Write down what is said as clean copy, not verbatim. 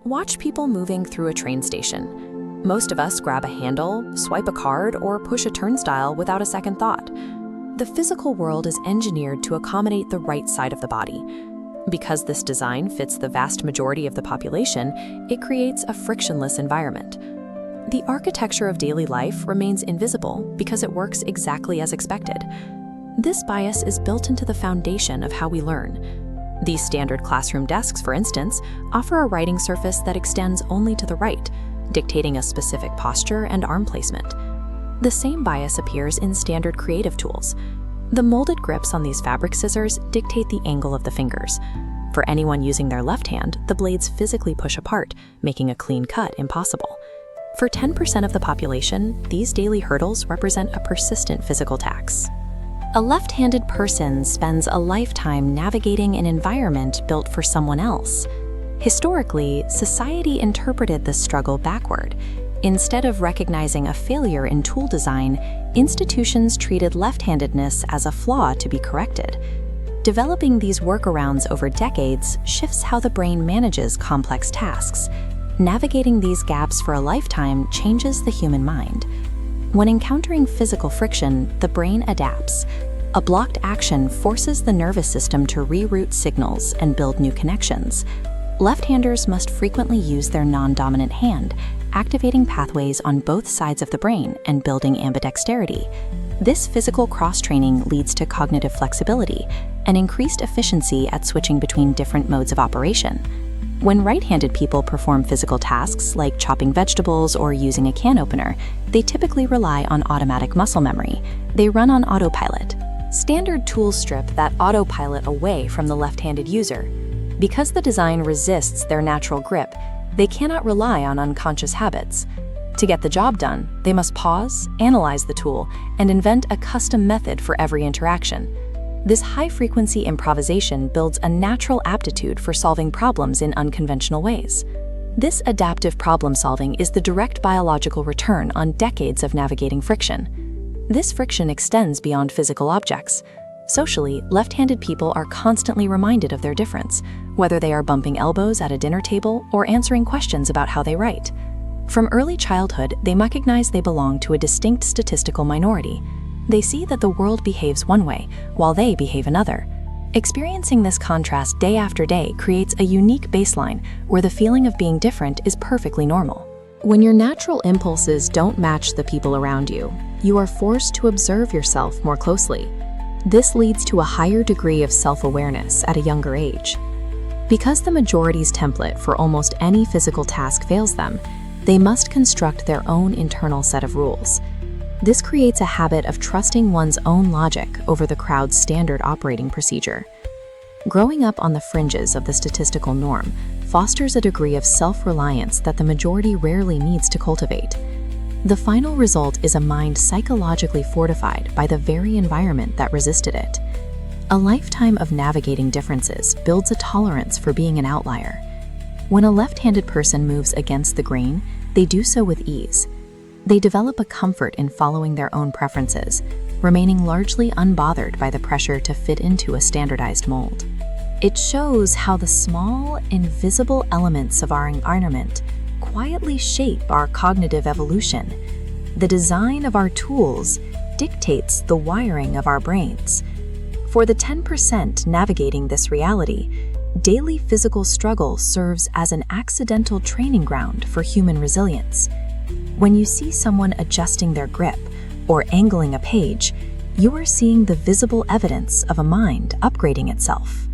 Watch people moving through a train station. Most of us grab a handle, swipe a card, or push a turnstile without a second thought. The physical world is engineered to accommodate the right side of the body. Because this design fits the vast majority of the population, it creates a frictionless environment. The architecture of daily life remains invisible because it works exactly as expected. This bias is built into the foundation of how we learn. These standard classroom desks, for instance, offer a writing surface that extends only to the right, dictating a specific posture and arm placement. The same bias appears in standard creative tools. The molded grips on these fabric scissors dictate the angle of the fingers. For anyone using their left hand, the blades physically push apart, making a clean cut impossible. For 10% of the population, these daily hurdles represent a persistent physical tax. A left-handed person spends a lifetime navigating an environment built for someone else. Historically, society interpreted this struggle backward. Instead of recognizing a failure in tool design, institutions treated left-handedness as a flaw to be corrected. Developing these workarounds over decades shifts how the brain manages complex tasks. Navigating these gaps for a lifetime changes the human mind. When encountering physical friction, the brain adapts. A blocked action forces the nervous system to reroute signals and build new connections. Left-handers must frequently use their non-dominant hand, activating pathways on both sides of the brain and building ambidexterity. This physical cross-training leads to cognitive flexibility and increased efficiency at switching between different modes of operation. When right-handed people perform physical tasks like chopping vegetables or using a can opener, they typically rely on automatic muscle memory. They run on autopilot. Standard tools strip that autopilot away from the left-handed user. Because the design resists their natural grip, they cannot rely on unconscious habits. To get the job done, they must pause, analyze the tool, and invent a custom method for every interaction. This high-frequency improvisation builds a natural aptitude for solving problems in unconventional ways. This adaptive problem-solving is the direct biological return on decades of navigating friction. This friction extends beyond physical objects. Socially, left-handed people are constantly reminded of their difference, whether they are bumping elbows at a dinner table or answering questions about how they write. From early childhood, they recognize they belong to a distinct statistical minority. They see that the world behaves one way, while they behave another. Experiencing this contrast day after day creates a unique baseline where the feeling of being different is perfectly normal. When your natural impulses don't match the people around you, you are forced to observe yourself more closely. This leads to a higher degree of self-awareness at a younger age. Because the majority's template for almost any physical task fails them, they must construct their own internal set of rules. This creates a habit of trusting one's own logic over the crowd's standard operating procedure. Growing up on the fringes of the statistical norm fosters a degree of self-reliance that the majority rarely needs to cultivate. The final result is a mind psychologically fortified by the very environment that resisted it. A lifetime of navigating differences builds a tolerance for being an outlier. When a left-handed person moves against the grain, they do so with ease. They develop a comfort in following their own preferences, remaining largely unbothered by the pressure to fit into a standardized mold. It shows how the small, invisible elements of our environment quietly shape our cognitive evolution. The design of our tools dictates the wiring of our brains. For the 10% navigating this reality, daily physical struggle serves as an accidental training ground for human resilience. When you see someone adjusting their grip or angling a page, you are seeing the visible evidence of a mind upgrading itself.